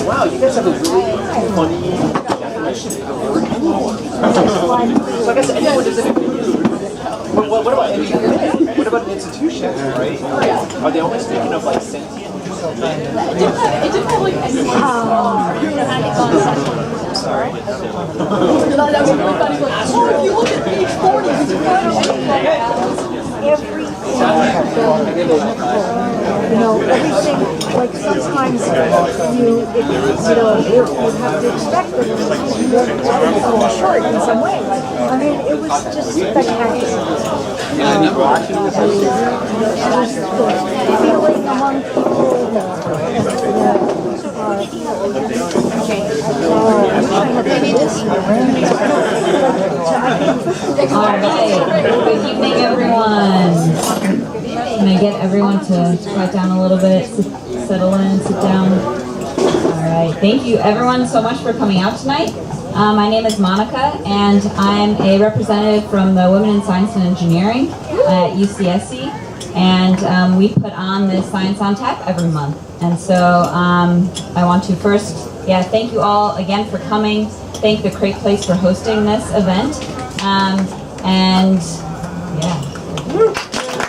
wow, you guys have a really funny definition of the word anyone. So I guess anyone doesn't include. What about anything? What about an institution, right? Are they only speaking of like sentient? It depends like Sorry. That was really funny. Like, oh, if you look at page 40, you can find everything, like sometimes you have to expect that it fall short in some way. I mean, it was just spectacular. Feeling among people. All right. Good evening, everyone. Can I get everyone to quiet down a little bit, settle in, sit down? All right. Thank you, everyone, so much for coming out tonight. My name is Monica, and I'm a representative from the Women in Science and Engineering at UCSC. And we put on this Science on Tap every month. And so I want to first, thank you all again for coming. Thank the Crate Place for hosting this event.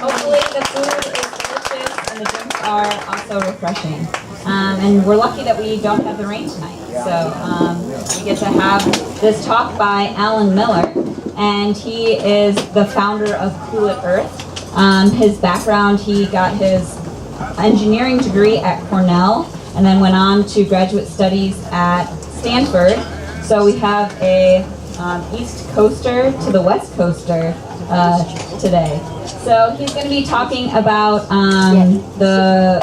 Hopefully the food is delicious and the drinks are also refreshing. And we're lucky that we don't have the rain tonight. So we get to have this talk by Alan Miller, and he is the founder of Cool It Earth. His background, he got his engineering degree at Cornell and then went on to graduate studies at Stanford. So we have a East Coaster to the West Coaster today. So he's going to be talking about the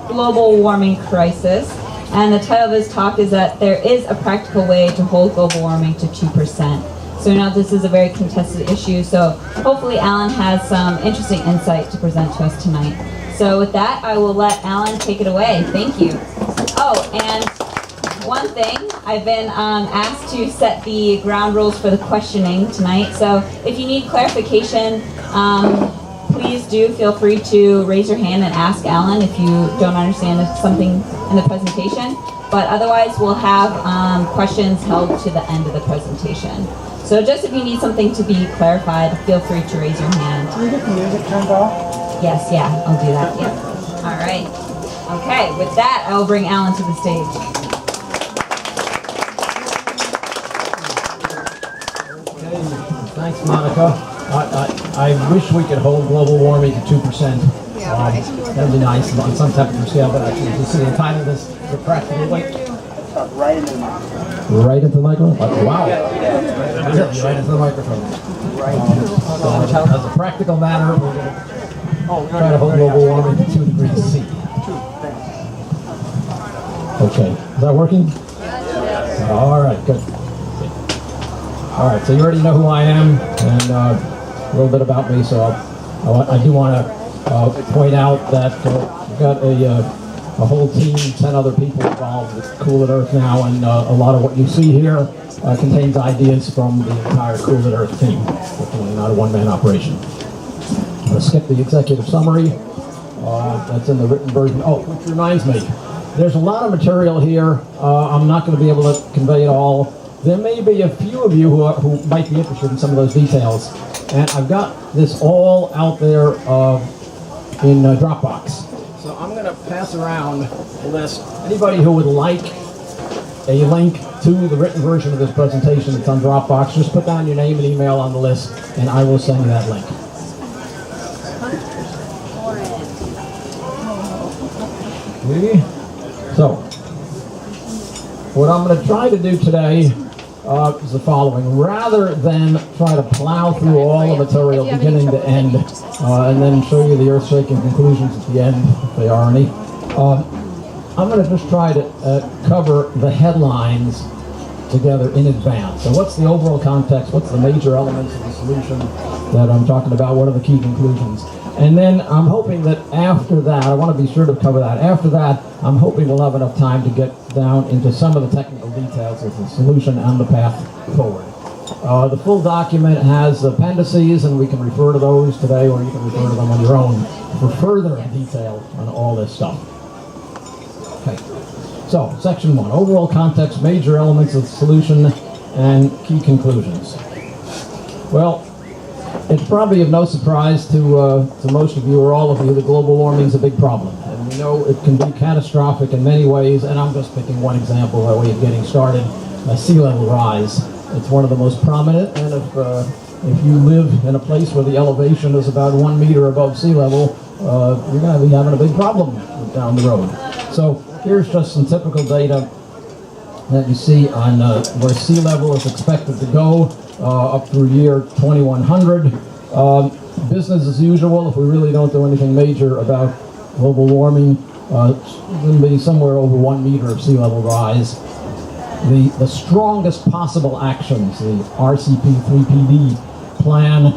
global warming crisis. And the title of his talk is that there is a practical way to hold global warming to 2%. So now this is a very contested issue, so hopefully Alan has some interesting insight to present to us tonight. So with that, I will let Alan take it away. Thank you. Oh, and one thing, I've been asked to set the ground rules for the questioning tonight. So if you need clarification, please do feel free to raise your hand and ask Alan if you don't understand something in the presentation. But otherwise, we'll have questions held to the end of the presentation. So just if you need something to be clarified, feel free to raise your hand. Can we get the music turned off? Yes, I'll do that, All right. Okay, with that, I will bring Alan to the stage. Okay, thanks, Monica. I wish we could hold global warming to 2%. That'd be nice on some temperature scale, but actually, you see the title of this, the practical way. Right into the microphone. Right into the microphone? Wow. Really, right into the microphone. So as a practical matter, we're going to try to hold global warming to 2 degrees C. Okay, is that working? All right, good. All right, so you already know who I am and a little bit about me, so I do want to point out that we've got a whole team, 10 other people involved with Cool It Earth now, and a lot of what you see here contains ideas from the entire Cool It Earth team. Definitely not a one-man operation. I'm going to skip the executive summary. That's in the written version. Oh, which reminds me, there's a lot of material here. I'm not going to be able to convey it all. There may be a few of you who might be interested in some of those details. And I've got this all out there in Dropbox. So I'm going to pass around the list. Anybody who would like a link to the written version of this presentation that's on Dropbox, just put down your name and email on the list, and I will send you that link. Okay. So, what I'm going to try to do today is the following. Rather than try to plow through all the material beginning to end, and then show you the earth-shaking conclusions at the end, if there are any, I'm going to just try to cover the headlines together in advance. So what's the overall context? What's the major elements of the solution that I'm talking about? What are the key conclusions? And then I'm hoping that after that, I want to be sure to cover that. After that, I'm hoping we'll have enough time to get down into some of the technical details of the solution and the path forward. The full document has appendices, and we can refer to those today, or you can refer to them on your own for further detail on all this stuff. Okay. So, section 1, overall context, major elements of the solution, and key conclusions. Well, it's probably of no surprise to most of you or all of you that global warming is a big problem. And we know it can be catastrophic in many ways, and I'm just picking one example by way of getting started, sea level rise. It's one of the most prominent, and if you live in a place where the elevation is about 1 meter above sea level, you're going to be having a big problem down the road. So here's just some typical data that you see on where sea level is expected to go up through year 2100. Business as usual, if we really don't do anything major about global warming, it's going to be somewhere over 1 meter of sea level rise. The strongest possible actions, the RCP3PD plan,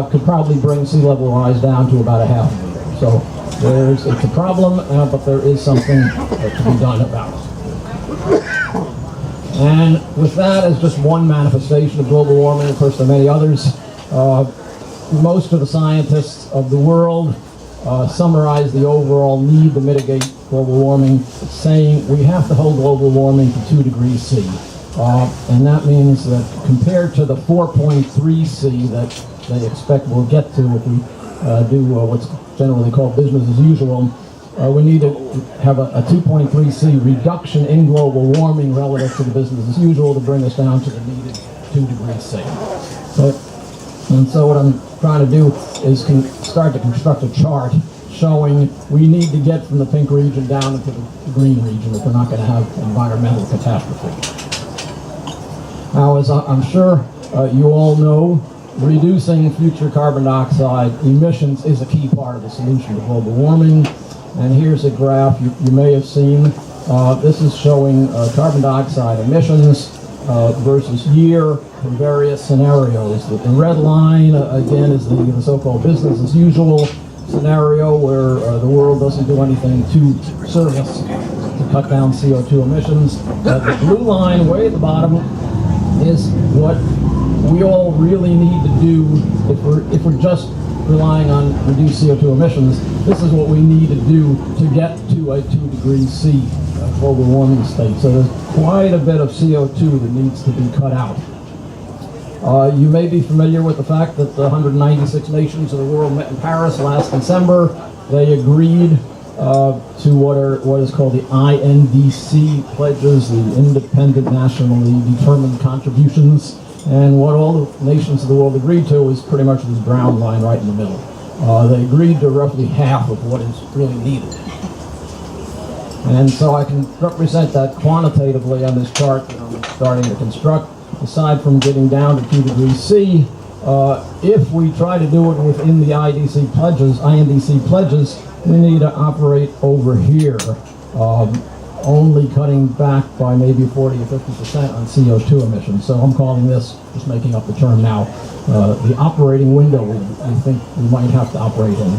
could probably bring sea level rise down to about a half a meter. So it's a problem, but there is something to be done about it. And with that as just one manifestation of global warming, of course there are many others. Most of the scientists of the world summarize the overall need to mitigate global warming, saying we have to hold global warming to 2 degrees C. And that means that compared to the 4.3 C that they expect we'll get to if we do what's generally called business as usual, we need to have a 2.3 C reduction in global warming relative to the business as usual to bring us down to the needed 2 degrees C. So what I'm trying to do is start to construct a chart showing we need to get from the pink region down into the green region if we're not going to have environmental catastrophe. Now, as I'm sure you all know, reducing future carbon dioxide emissions is a key part of the solution to global warming. And here's a graph you may have seen. This is showing carbon dioxide emissions versus year for various scenarios. The red line, again, is the so-called business as usual scenario where the world doesn't do anything too serious to cut down CO2 emissions. The blue line way at the bottom is what we all really need to do if we're just relying on reduced CO2 emissions. This is what we need to do to get to a 2 degrees C global warming state. So there's quite a bit of CO2 that needs to be cut out. You may be familiar with the fact that the 196 nations of the world met in Paris last December. They agreed to what is called the INDC pledges, the Independent Nationally Determined Contributions. And what all the nations of the world agreed to is pretty much this brown line right in the middle. They agreed to roughly half of what is really needed. And so I can represent that quantitatively on this chart that I'm starting to construct. Aside from getting down to 2 degrees C, if we try to do it within the INDC pledges, we need to operate over here, only cutting back by maybe 40 or 50% on CO2 emissions. So I'm calling this, just making up the term now, the operating window we think we might have to operate in.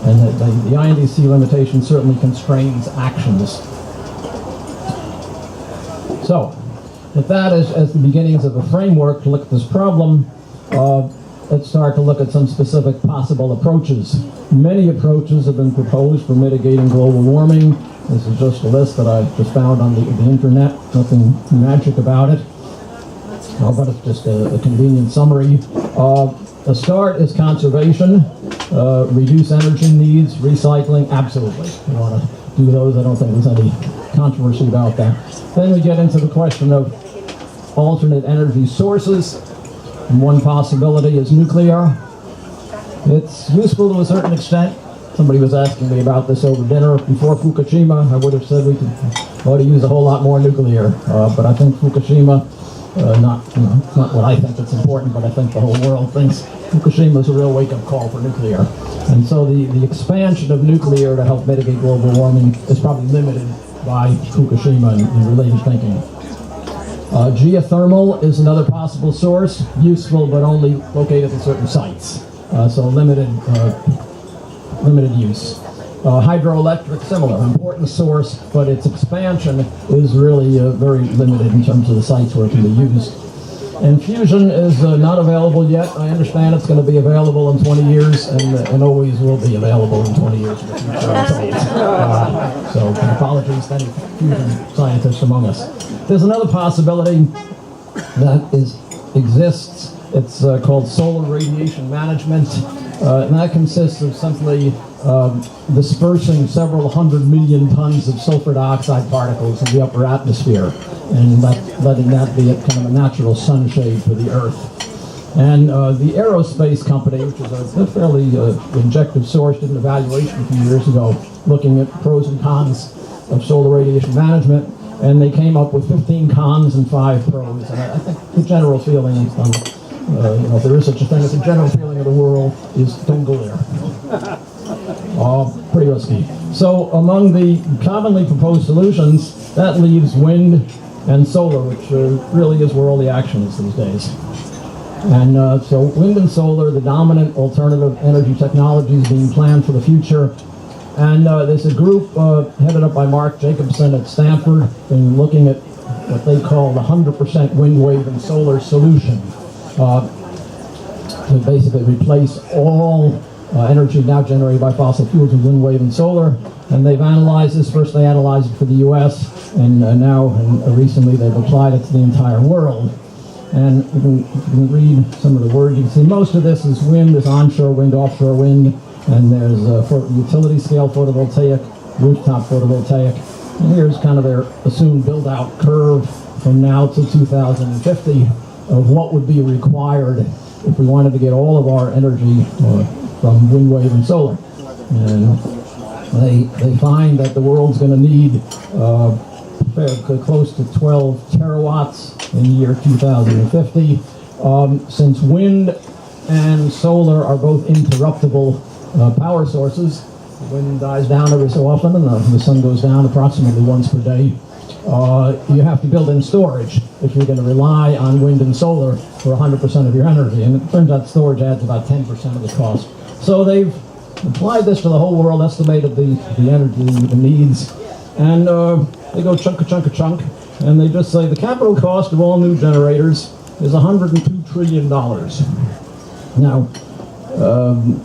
And the INDC limitation certainly constrains actions. So, with that as the beginnings of a framework to look at this problem, let's start to look at some specific possible approaches. Many approaches have been proposed for mitigating global warming. This is just a list that I just found on the internet, nothing magic about it, but it's just a convenient summary. The start is conservation, reduce energy needs, recycling, absolutely. You want to do those, I don't think there's any controversy about that. Then we get into the question of alternate energy sources. And one possibility is nuclear. It's useful to a certain extent. Somebody was asking me about this over dinner. Before Fukushima, I would have said we ought to use a whole lot more nuclear. But I think Fukushima, not what I think that's important, but I think the whole world thinks Fukushima is a real wake-up call for nuclear. And so the expansion of nuclear to help mitigate global warming is probably limited by Fukushima and related thinking. Geothermal is another possible source, useful but only located at certain sites, so limited use. Hydroelectric, similar, important source, but its expansion is really very limited in terms of the sites where it can be used. And fusion is not available yet. I understand it's going to be available in 20 years and always will be available in 20 years in the future, I'm told. So apologies to any fusion scientists among us. There's another possibility that exists. It's called solar radiation management. And that consists of simply dispersing several 100 million tons of sulfur dioxide particles in the upper atmosphere and letting that be a kind of a natural sunshade for the Earth. And the aerospace company, which is a fairly objective source, did an evaluation a few years ago looking at pros and cons of solar radiation management, and they came up with 15 cons and 5 pros. And I think the general feeling is if there is such a thing as a general feeling of the world, is don't go there. Pretty risky. So among the commonly proposed solutions, that leaves wind and solar, which really is where all the action is these days. And so wind and solar, the dominant alternative energy technologies being planned for the future. And there's a group headed up by Mark Jacobson at Stanford, been looking at what they call the 100% wind wave and solar solution. To basically replace all energy now generated by fossil fuels with wind, wave, and solar. And they've analyzed this. First they analyzed it for the U.S., and now recently they've applied it to the entire world. And you can read some of the words. You can see most of this is wind. There's onshore wind, offshore wind, and there's utility scale photovoltaic, rooftop photovoltaic. And here's kind of their assumed build-out curve from now to 2050 of what would be required if we wanted to get all of our energy from wind, wave, and solar. And they find that the world's going to need close to 12 terawatts in the year 2050. Since wind and solar are both interruptible power sources, the wind dies down every so often and the sun goes down approximately once per day. You have to build in storage if you're going to rely on wind and solar for 100% of your energy. And it turns out storage adds about 10% of the cost. So they've applied this to the whole world, estimated the energy, the needs, and they go chunk, and they just say the capital cost of all new generators is $102 trillion. Now,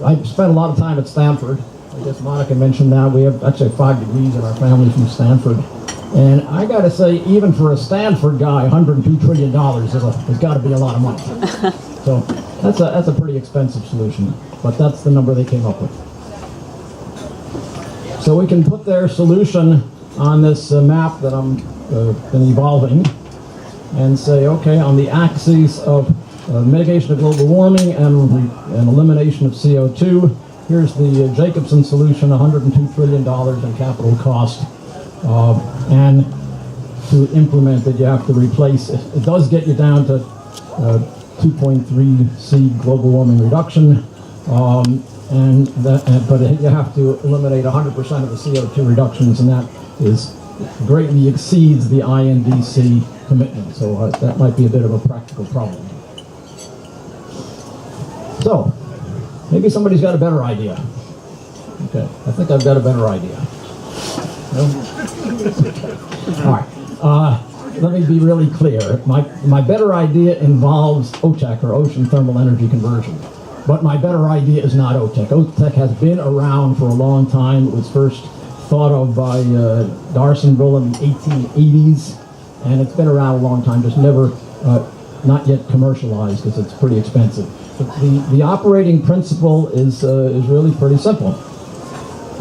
I spent a lot of time at Stanford. I guess Monica mentioned that. We have actually 5 degrees in our family from Stanford. And I got to say, even for a Stanford guy, $102 trillion has got to be a lot of money. So that's a pretty expensive solution, but that's the number they came up with. So we can put their solution on this map that I'm been evolving and say, okay, on the axis of mitigation of global warming and elimination of CO2, here's the Jacobson solution, $102 trillion in capital cost. And to implement it, you have to replace it. It does get you down to 2.3 C global warming reduction, but you have to eliminate 100% of the CO2 reductions, and that greatly exceeds the INDC commitment. So that might be a bit of a practical problem. So maybe somebody's got a better idea. Okay, I think I've got a better idea. No? All right. Let me be really clear. My better idea involves OTEC, or Ocean Thermal Energy Conversion. But my better idea is not OTEC. OTEC has been around for a long time. It was first thought of by D'Arsonville in the 1880s, and it's been around a long time, just never, not yet commercialized because it's pretty expensive. But the operating principle is really pretty simple.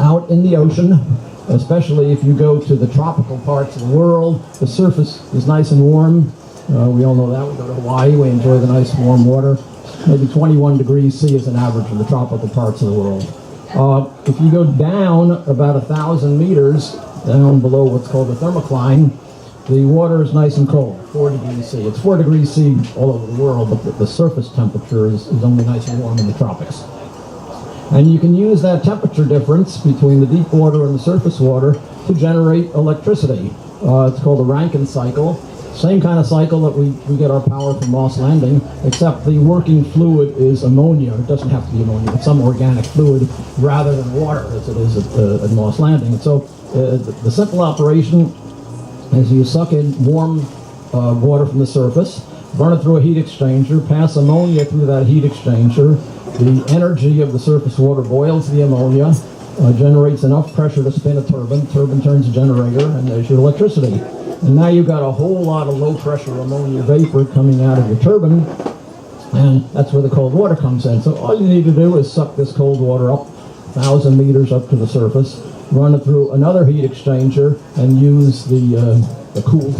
Out in the ocean, especially if you go to the tropical parts of the world, the surface is nice and warm. We all know that. We go to Hawaii, we enjoy the nice warm water. Maybe 21 degrees C is an average in the tropical parts of the world. If you go down about 1,000 meters, down below what's called the thermocline, the water is nice and cold, 4 degrees C. It's 4 degrees C all over the world, but the surface temperature is only nice and warm in the tropics. And you can use that temperature difference between the deep water and the surface water to generate electricity. It's called the Rankine cycle. Same kind of cycle that we get our power from Moss Landing, except the working fluid is ammonia. It doesn't have to be ammonia, but some organic fluid rather than water, as it is at Moss Landing. And so the simple operation is you suck in warm water from the surface, run it through a heat exchanger, pass ammonia through that heat exchanger. The energy of the surface water boils the ammonia, generates enough pressure to spin a turbine. Turbine turns a generator, and there's your electricity. And now you've got a whole lot of low-pressure ammonia vapor coming out of your turbine, and that's where the cold water comes in. So all you need to do is suck this cold water up 1,000 meters up to the surface, run it through another heat exchanger, and use the cool,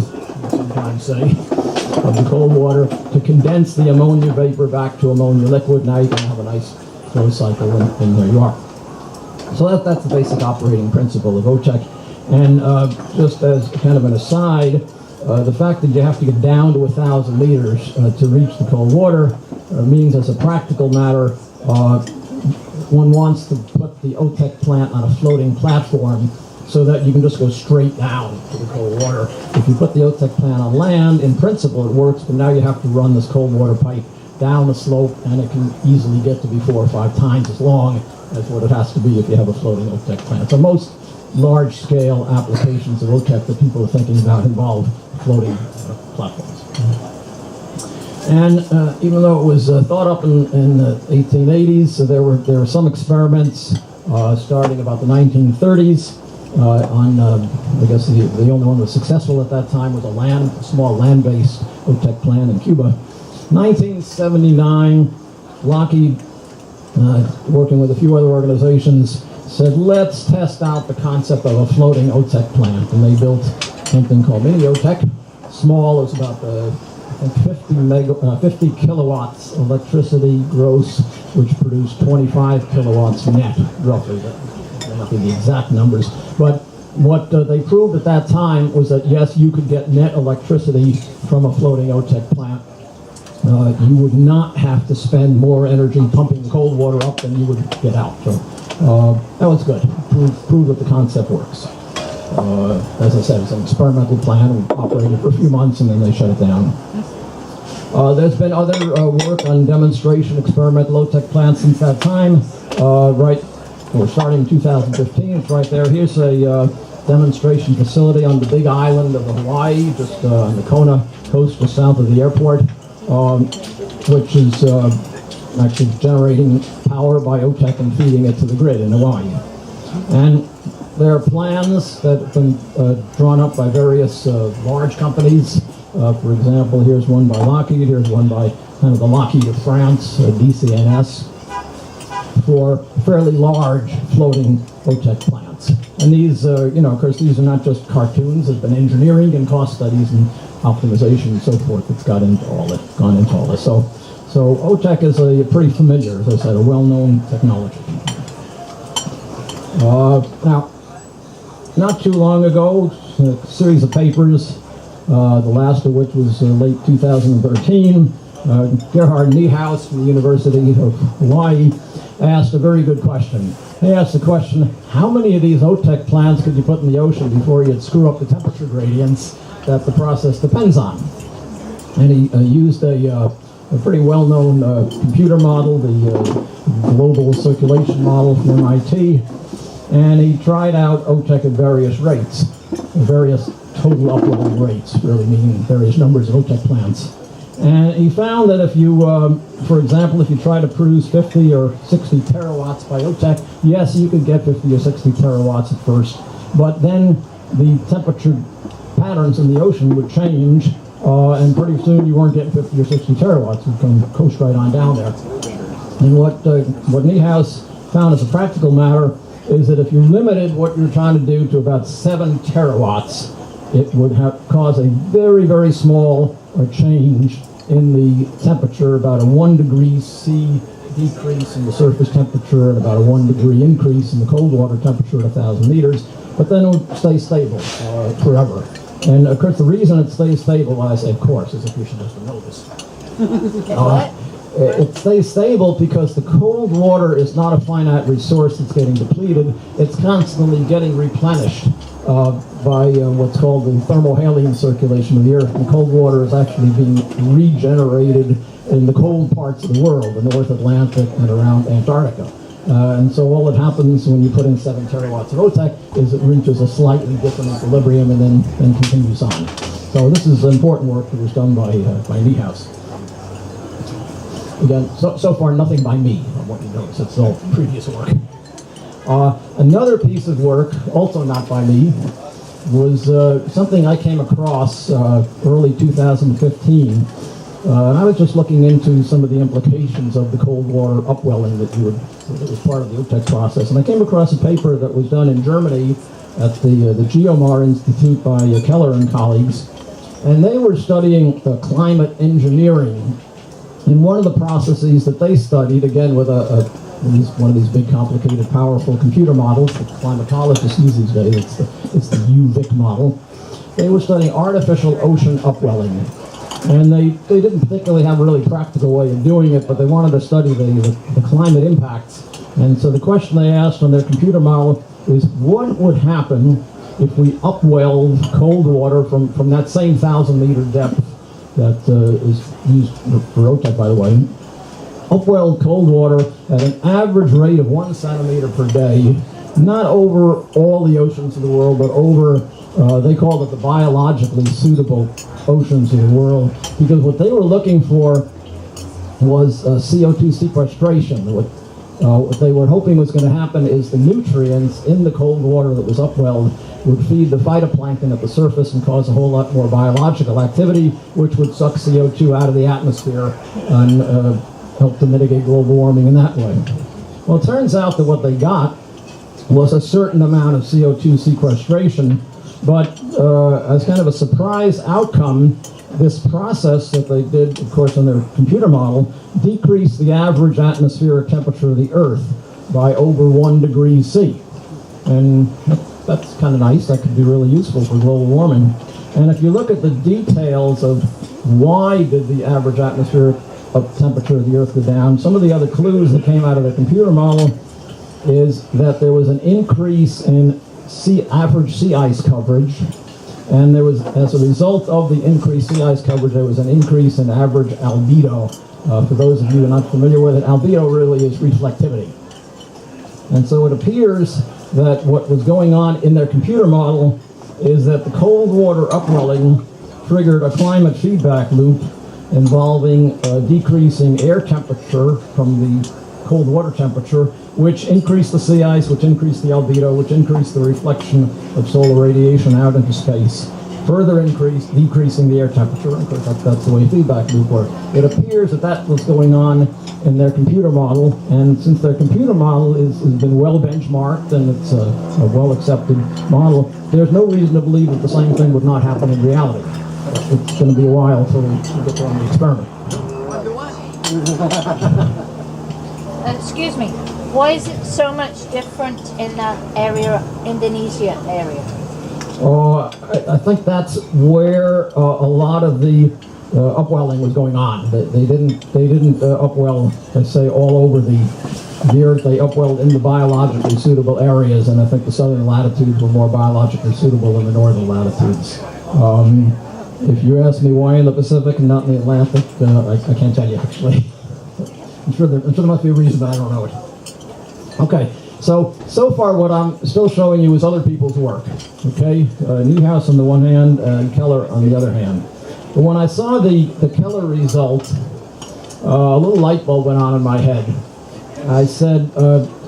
sometimes say, of the cold water to condense the ammonia vapor back to ammonia liquid. Now you can have a nice flow cycle, and there you are. So that's the basic operating principle of OTEC. And just as kind of an aside, the fact that you have to get down to 1,000 meters to reach the cold water means, as a practical matter, one wants to put the OTEC plant on a floating platform so that you can just go straight down to the cold water. If you put the OTEC plant on land, in principle it works, but now you have to run this cold water pipe down the slope, and it can easily get to be 4 or 5 times as long as what it has to be if you have a floating OTEC plant. So most large-scale applications of OTEC that people are thinking about involve floating platforms. And even though it was thought up in the 1880s, so there were some experiments starting about the 1930s on, I guess the only one that was successful at that time was a small land-based OTEC plant in Cuba. 1979, Lockheed, working with a few other organizations, said, let's test out the concept of a floating OTEC plant. And they built something called mini OTEC. Small, is about 50 kilowatts electricity gross, which produced 25 kilowatts net, roughly. That may not be the exact numbers. But what they proved at that time was that, yes, you could get net electricity from a floating OTEC plant. You would not have to spend more energy pumping the cold water up than you would get out. So that was good. Proved that the concept works. As I said, it's an experimental plan. We operated for a few months and then they shut it down. There's been other work on demonstration experimental OTEC plants since that time. We're starting in 2015. It's right there. Here's a demonstration facility on the big island of Hawaii, just on the Kona coast, just south of the airport, which is actually generating power by OTEC and feeding it to the grid in Hawaii. And there are plans that have been drawn up by various large companies. For example, here's one by Lockheed, here's one by kind of the Lockheed of France, DCNS, for fairly large floating OTEC plants. And these, of course, these are not just cartoons. There's been engineering and cost studies and optimization and so forth that's gone into all this. So OTEC is a pretty familiar, as I said, a well-known technology. Now, not too long ago, a series of papers, the last of which was late 2013, Gerhard Niehaus from the University of Hawaii asked a very good question. He asked the question, how many of these OTEC plants could you put in the ocean before you'd screw up the temperature gradients that the process depends on? And he used a pretty well-known computer model, the global circulation model from MIT, and he tried out OTEC at various rates, various total upwelling rates, really meaning various numbers of OTEC plants. And he found that if you, for example, if you try to produce 50 or 60 terawatts by OTEC, yes, you could get 50 or 60 terawatts at first, but then the temperature patterns in the ocean would change, and pretty soon you weren't getting 50 or 60 terawatts. You'd come coast right on down there. And what Niehaus found as a practical matter is that if you limited what you're trying to do to about 7 terawatts, it would cause a very, very small change in the temperature, about a 1 degree C decrease in the surface temperature and about a 1 degree increase in the cold water temperature at 1,000 meters, but then it would stay stable forever. And of course, the reason it stays stable, I say of course, is if you should just know this. It stays stable because the cold water is not a finite resource that's getting depleted. It's constantly getting replenished by what's called the thermohaline circulation of the Earth. And cold water is actually being regenerated in the cold parts of the world, the North Atlantic and around Antarctica. And so all that happens when you put in 7 terawatts of OTEC is it reaches a slightly different equilibrium and then continues on. So this is important work that was done by Niehaus. Again, so far nothing by me, I want you to notice, it's all previous work. Another piece of work, also not by me, was something I came across early 2015. And I was just looking into some of the implications of the cold water upwelling that was part of the OTEC process. And I came across a paper that was done in Germany at the Geomar Institute by Keller and colleagues. And they were studying climate engineering. And one of the processes that they studied, again with one of these big, complicated, powerful computer models that climatologists use these days, it's the UVic model. They were studying artificial ocean upwelling. And they didn't particularly have a really practical way of doing it, but they wanted to study the climate impacts. And so the question they asked on their computer model is, what would happen if we upwelled cold water from that same 1,000-meter depth that is used for OTEC, by the way, upwelled cold water at an average rate of 1 centimeter per day, not over all the oceans of the world, but over, they called it the biologically suitable oceans of the world, because what they were looking for was CO2 sequestration. What they were hoping was going to happen is the nutrients in the cold water that was upwelled would feed the phytoplankton at the surface and cause a whole lot more biological activity, which would suck CO2 out of the atmosphere and help to mitigate global warming in that way. Well, it turns out that what they got was a certain amount of CO2 sequestration, but as kind of a surprise outcome, this process that they did, of course, on their computer model, decreased the average atmospheric temperature of the Earth by over 1 degree C. And that's kind of nice. That could be really useful for global warming. And if you look at the details of why did the average atmospheric temperature of the Earth go down, some of the other clues that came out of the computer model is that there was an increase in average sea ice coverage, and there was, as a result of the increased sea ice coverage, there was an increase in average albedo. For those of you who are not familiar with it, albedo really is reflectivity. And so it appears that what was going on in their computer model is that the cold water upwelling triggered a climate feedback loop involving decreasing air temperature from the cold water temperature, which increased the sea ice, which increased the albedo, which increased the reflection of solar radiation out into space, further decreasing the air temperature. Of course, that's the way feedback loop works. It appears that was going on in their computer model, and since their computer model has been well benchmarked and it's a well-accepted model, there's no reason to believe that the same thing would not happen in reality. It's going to be a while until we get to run the experiment. Excuse me, why is it so much different in that area, Indonesia area? I think that's where a lot of the upwelling was going on. They didn't upwell, let's say, all over the Earth. They upwelled in the biologically suitable areas, and I think the southern latitudes were more biologically suitable than the northern latitudes. If you ask me why in the Pacific and not in the Atlantic, I can't tell you actually. I'm sure there must be a reason, but I don't know it. Okay, so far what I'm still showing you is other people's work. Okay, Niehaus on the one hand and Keller on the other hand. But when I saw the Keller result, a little light bulb went on in my head. I said,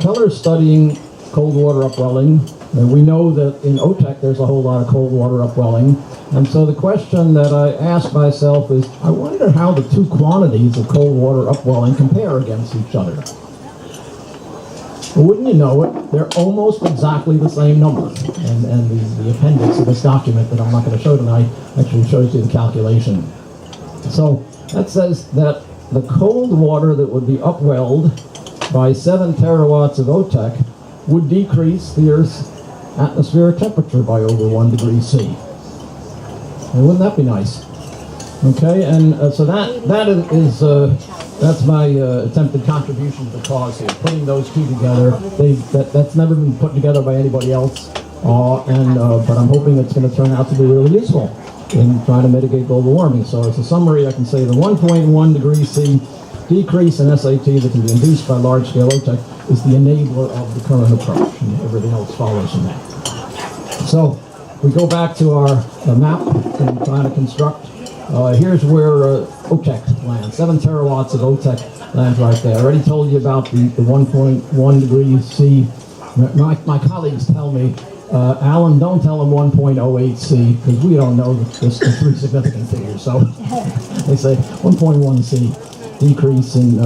Keller's studying cold water upwelling, and we know that in OTEC there's a whole lot of cold water upwelling. And so the question that I asked myself is, I wonder how the two quantities of cold water upwelling compare against each other. Well, wouldn't you know it, they're almost exactly the same number. And the appendix of this document that I'm not going to show tonight actually shows you the calculation. So that says that the cold water that would be upwelled by 7 terawatts of OTEC would decrease the Earth's atmospheric temperature by over 1 degree C. And wouldn't that be nice? Okay, and so that's my attempted contribution to the cause here, putting those two together. That's never been put together by anybody else, but I'm hoping it's going to turn out to be really useful in trying to mitigate global warming. So as a summary, I can say the 1.1 degree C decrease in SAT that can be induced by large-scale OTEC is the enabler of the current approach, and everything else follows from that. So we go back to our map and trying to construct. Here's where OTEC lands. 7 terawatts of OTEC lands right there. I already told you about the 1.1 degrees C. My colleagues tell me, Alan, don't tell them 1.08 C, because we don't know the 3 significant figures. So they say 1.1 C decrease in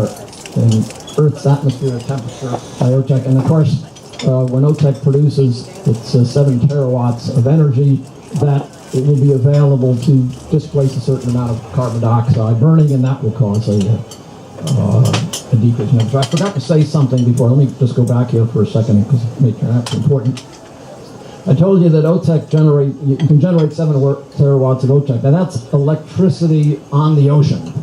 Earth's atmospheric temperature by OTEC. And of course, when OTEC produces its 7 terawatts of energy, that it will be available to displace a certain amount of carbon dioxide burning, and that will cause a decrease in temperature. I forgot to say something before. Let me just go back here for a second because that's important. I told you that OTEC you can generate 7 terawatts of OTEC, and that's electricity on the ocean.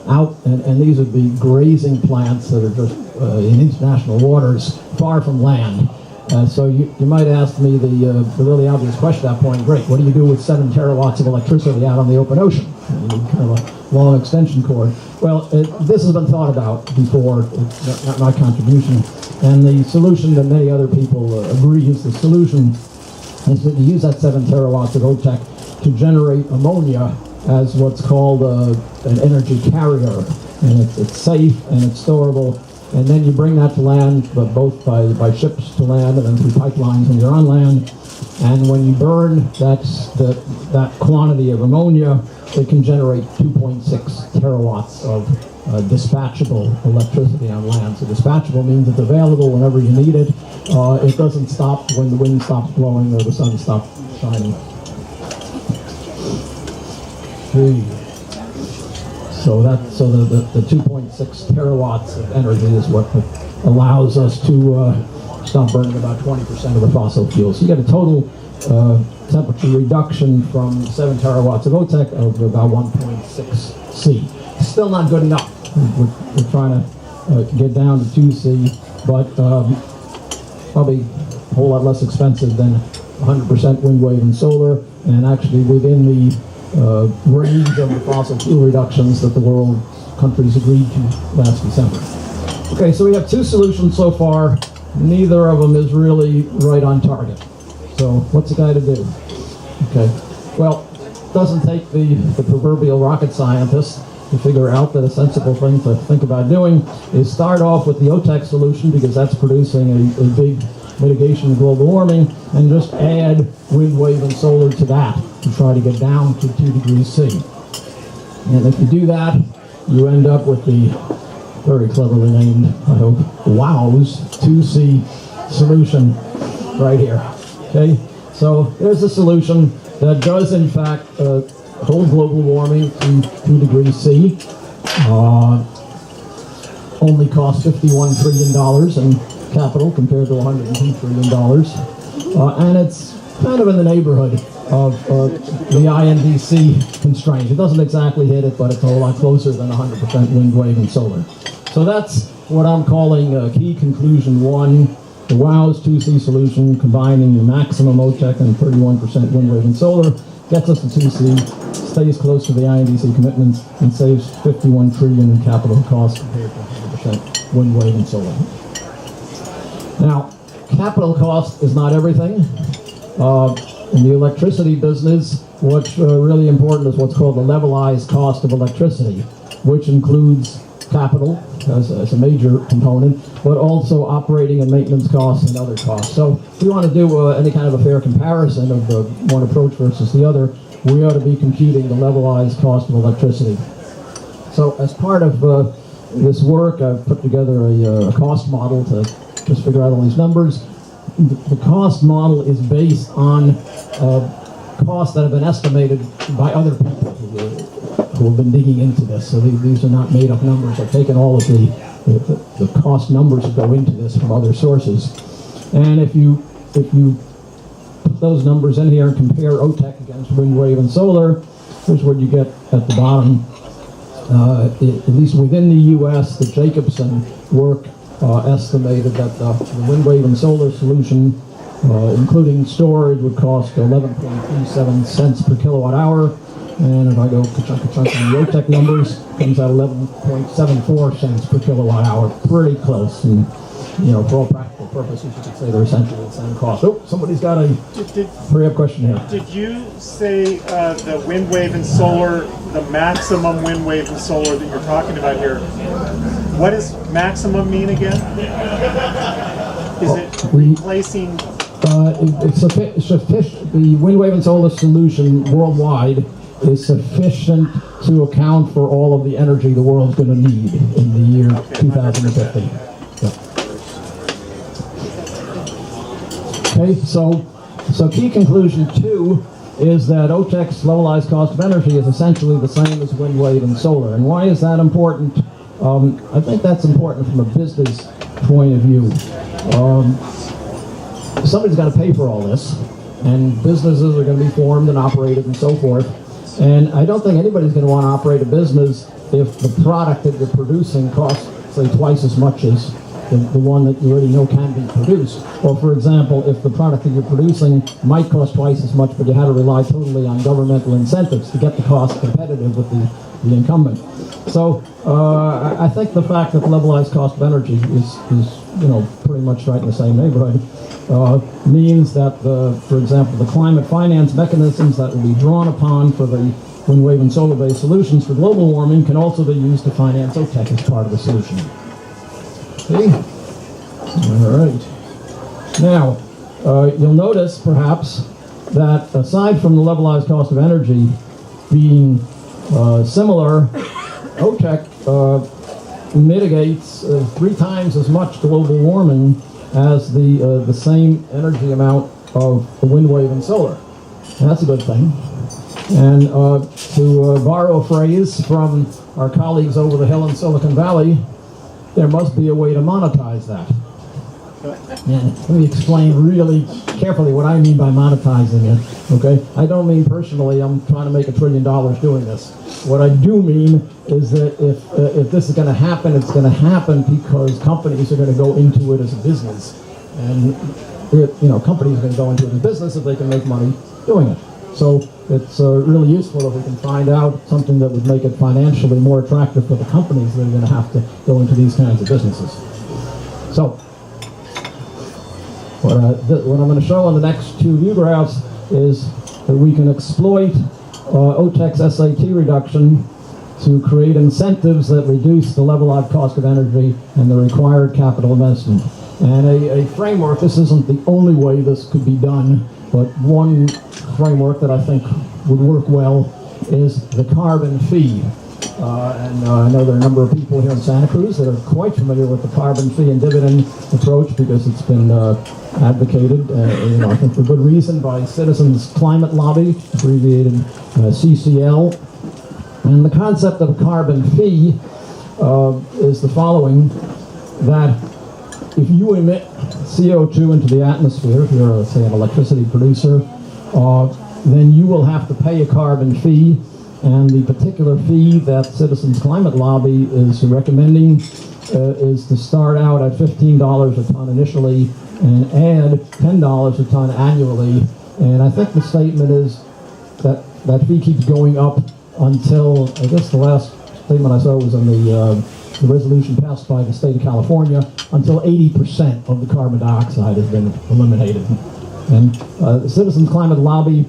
Out, and these would be grazing plants that are just in international waters, far from land. So you might ask me the really obvious question at that point, great, what do you do with 7 terawatts of electricity out on the open ocean? You need kind of a long extension cord. Well, this has been thought about before, it's not my contribution, and the solution that many other people agree is the solution is that you use that 7 terawatts of OTEC to generate ammonia as what's called an energy carrier, and it's safe and it's storable, and then you bring that to land, but both by ships to land and then through pipelines when you're on land. And when you burn that quantity of ammonia, it can generate 2.6 terawatts of dispatchable electricity on land. So dispatchable means it's available whenever you need it. It doesn't stop when the wind stops blowing or the sun stops shining. So the 2.6 terawatts of energy is what allows us to stop burning about 20% of the fossil fuels. So you get a total temperature reduction from 7 terawatts of OTEC of about 1.6 C. Still not good enough. We're trying to get down to 2 C, but probably a whole lot less expensive than 100% wind, wave, and solar, and actually within the range of the fossil fuel reductions that the world countries agreed to last December. Okay, so we have 2 solutions so far. Neither of them is really right on target. So what's the guy to do? Okay, well, it doesn't take the proverbial rocket scientist to figure out that a sensible thing to think about doing is start off with the OTEC solution, because that's producing a big mitigation of global warming, and just add wind, wave, and solar to that to try to get down to 2 degrees C. And if you do that, you end up with the very cleverly named, I hope, WOW's 2C solution right here. Okay, so there's a solution that does in fact hold global warming to 2 degrees C. Only costs $51 trillion in capital compared to $102 trillion. And it's kind of in the neighborhood of the INDC constraint. It doesn't exactly hit it, but it's a whole lot closer than 100% wind, wave, and solar. So that's what I'm calling key conclusion 1. The WOW's 2C solution, combining the maximum OTEC and 31% wind, wave, and solar, gets us to 2C, stays close to the INDC commitments, and saves $51 trillion in capital costs compared to 100% wind, wave, and solar. Now, capital cost is not everything. In the electricity business, what's really important is what's called the levelized cost of electricity, which includes capital as a major component, but also operating and maintenance costs and other costs. So if we want to do any kind of a fair comparison of one approach versus the other, we ought to be computing the levelized cost of electricity. So as part of this work, I've put together a cost model to just figure out all these numbers. The cost model is based on costs that have been estimated by other people who have been digging into this. So these are not made up numbers. I've taken all of the cost numbers that go into this from other sources. And if you put those numbers in here and compare OTEC against wind, wave, and solar, here's what you get at the bottom. At least within the U.S., the Jacobson work estimated that the wind, wave, and solar solution, including storage, would cost 11.37 cents per kilowatt hour. And if I go ka-chunk on the OTEC numbers, it comes out 11.74 cents per kilowatt hour. Pretty close, and for all practical purposes, you could say they're essentially the same cost. Oh, somebody's got a hurry-up question here. Did you say the wind wave and solar, the maximum wind wave and solar that you're talking about here? What does maximum mean again? Is it replacing? It's sufficient. The wind wave and solar solution worldwide is sufficient to account for all of the energy the world's going to need in the year 2050. Yeah. Okay, so key conclusion 2 is that OTEC's levelized cost of energy is essentially the same as wind wave and solar. And why is that important? I think that's important from a business point of view. Somebody's got to pay for all this, and businesses are going to be formed and operated and so forth. And I don't think anybody's going to want to operate a business if the product that you're producing costs, say, twice as much as the one that you already know can be produced. Or, for example, if the product that you're producing might cost twice as much, but you had to rely totally on governmental incentives to get the cost competitive with the incumbent. So I think the fact that the levelized cost of energy is pretty much right in the same neighborhood means that, for example, the climate finance mechanisms that will be drawn upon for the wind wave and solar-based solutions for global warming can also be used to finance OTEC as part of the solution. Okay? All right. Now, you'll notice, perhaps, that aside from the levelized cost of energy being similar, OTEC mitigates 3 times as much global warming as the same energy amount of the wind wave and solar. And that's a good thing. And to borrow a phrase from our colleagues over the hill in Silicon Valley, there must be a way to monetize that. And let me explain really carefully what I mean by monetizing it, okay? I don't mean personally I'm trying to make $1 trillion doing this. What I do mean is that if this is going to happen, it's going to happen because companies are going to go into it as a business. And, companies are going to go into it as a business if they can make money doing it. So it's really useful if we can find out something that would make it financially more attractive for the companies that are going to have to go into these kinds of businesses. So what I'm going to show on the next 2 view graphs is that we can exploit OTEC's SAT reduction to create incentives that reduce the levelized cost of energy and the required capital investment. And a framework, this isn't the only way this could be done, but one framework that I think would work well is the carbon fee. And I know there are a number of people here in Santa Cruz that are quite familiar with the carbon fee and dividend approach because it's been advocated, I think for good reason, by Citizens Climate Lobby, abbreviated CCL. And the concept of a carbon fee is the following, that if you emit CO2 into the atmosphere, if you're, say, an electricity producer, then you will have to pay a carbon fee. And the particular fee that Citizens Climate Lobby is recommending is to start out at $15 a ton initially and add $10 a ton annually. And I think the statement is that that fee keeps going up until, I guess the last statement I saw was on the resolution passed by the state of California, until 80% of the carbon dioxide has been eliminated. And the Citizens Climate Lobby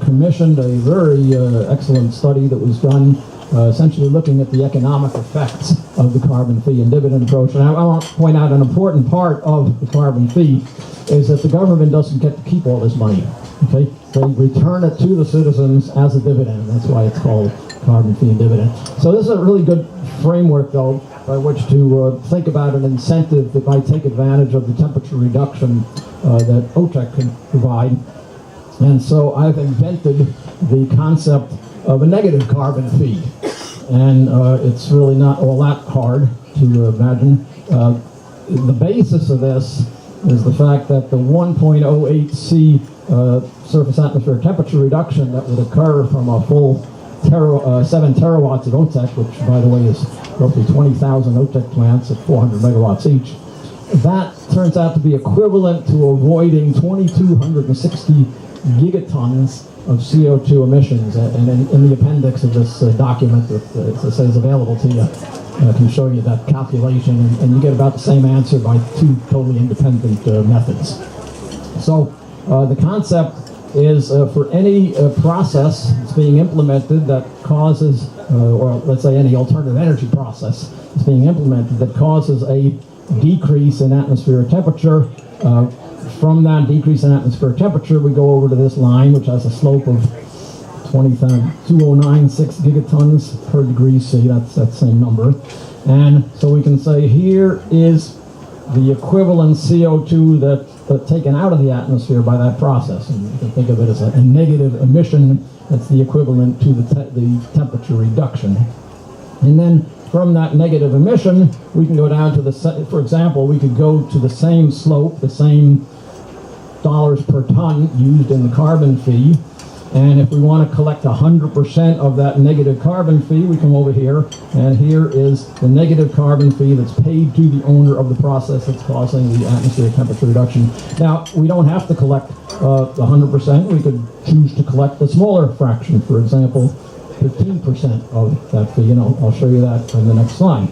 commissioned a very excellent study that was done essentially looking at the economic effects of the carbon fee and dividend approach. And I want to point out an important part of the carbon fee is that the government doesn't get to keep all this money. Okay? They return it to the citizens as a dividend. That's why it's called carbon fee and dividend. So this is a really good framework, though, by which to think about an incentive that might take advantage of the temperature reduction that OTEC can provide. And so I've invented the concept of a negative carbon fee. And it's really not all that hard to imagine. The basis of this is the fact that the 1.08 C surface atmospheric temperature reduction that would occur from a full 7 terawatts of OTEC, which, by the way, is roughly 20,000 OTEC plants at 400 megawatts each, that turns out to be equivalent to avoiding 2,260 gigatons of CO2 emissions. And in the appendix of this document that it says available to you, can show you that calculation, and you get about the same answer by two totally independent methods. So the concept is for any process that's being implemented that causes, or let's say any alternative energy process that's being implemented that causes a decrease in atmospheric temperature. From that decrease in atmospheric temperature, we go over to this line, which has a slope of 2096 gigatons per degree C. That's that same number. And so we can say here is the equivalent CO2 that's taken out of the atmosphere by that process. And you can think of it as a negative emission. That's the equivalent to the temperature reduction. And then from that negative emission, we can go down to for example, we could go to the same slope, the same dollars per ton used in the carbon fee. And if we want to collect 100% of that negative carbon fee, we come over here, and here is the negative carbon fee that's paid to the owner of the process that's causing the atmospheric temperature reduction. Now, we don't have to collect 100%. We could choose to collect a smaller fraction, for example, 15% of that fee, and I'll show you that on the next slide.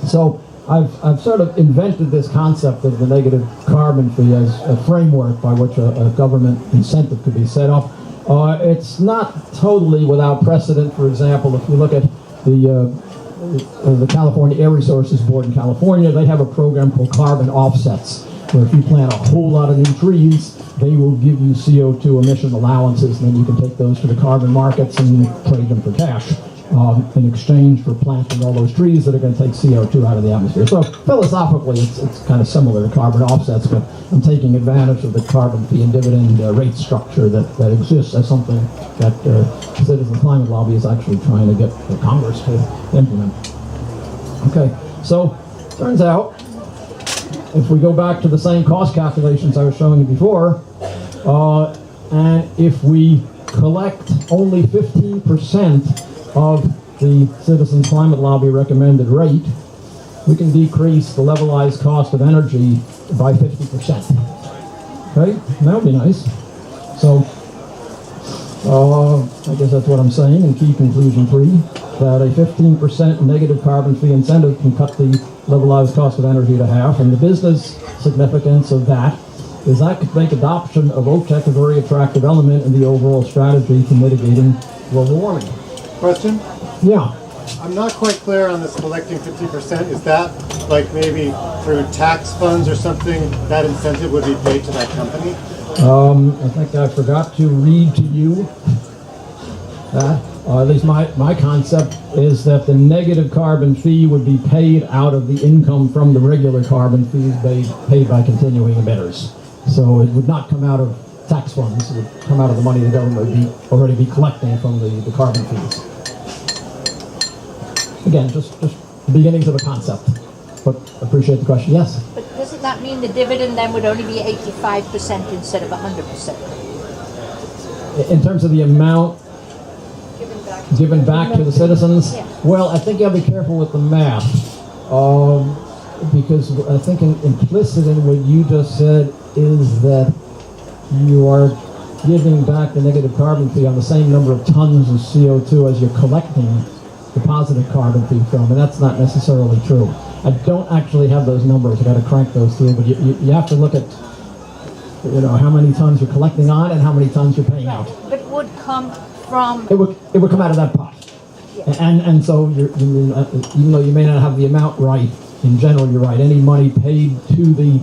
So I've sort of invented this concept of the negative carbon fee as a framework by which a government incentive could be set up. It's not totally without precedent. For example, if you look at the California Air Resources Board in California, they have a program called carbon offsets, where if you plant a whole lot of new trees, they will give you CO2 emission allowances, and then you can take those to the carbon markets and trade them for cash in exchange for planting all those trees that are going to take CO2 out of the atmosphere. So philosophically, it's kind of similar to carbon offsets, but I'm taking advantage of the carbon fee and dividend rate structure that exists as something that the Citizen Climate Lobby is actually trying to get the Congress to implement. Okay, so turns out, if we go back to the same cost calculations I was showing you before, and if we collect only 15% of the Citizens Climate Lobby recommended rate, we can decrease the levelized cost of energy by 50%. Okay, and that would be nice. So, I guess that's what I'm saying in key conclusion 3, that a 15% negative carbon fee incentive can cut the levelized cost of energy to half, and the business significance of that is that could make adoption of OTEC a very attractive element in the overall strategy for mitigating global warming. Question? Yeah. I'm not quite clear on this collecting 50%. Is that like maybe through tax funds or something, that incentive would be paid to that company? I think I forgot to read to you that, at least my concept is that the negative carbon fee would be paid out of the income from the regular carbon fees paid by continuing emitters. So it would not come out of tax funds. It would come out of the money the government would already be collecting from the carbon fees. Again, just the beginnings of a concept, but appreciate the question. Yes? But doesn't that mean the dividend then would only be 85% instead of 100%? In terms of the amount given back to the citizens? Yeah. Well, I think you have to be careful with the math, because I think implicit in what you just said is that you are giving back the negative carbon fee on the same number of tons of CO2 as you're collecting the positive carbon fee from, and that's not necessarily true. I don't actually have those numbers. I got to crank those through, but you have to look at, how many tons you're collecting on and how many tons you're paying out. But it would come from... It would come out of that pot. Yeah. And so even though you may not have the amount right, in general you're right. Any money paid to the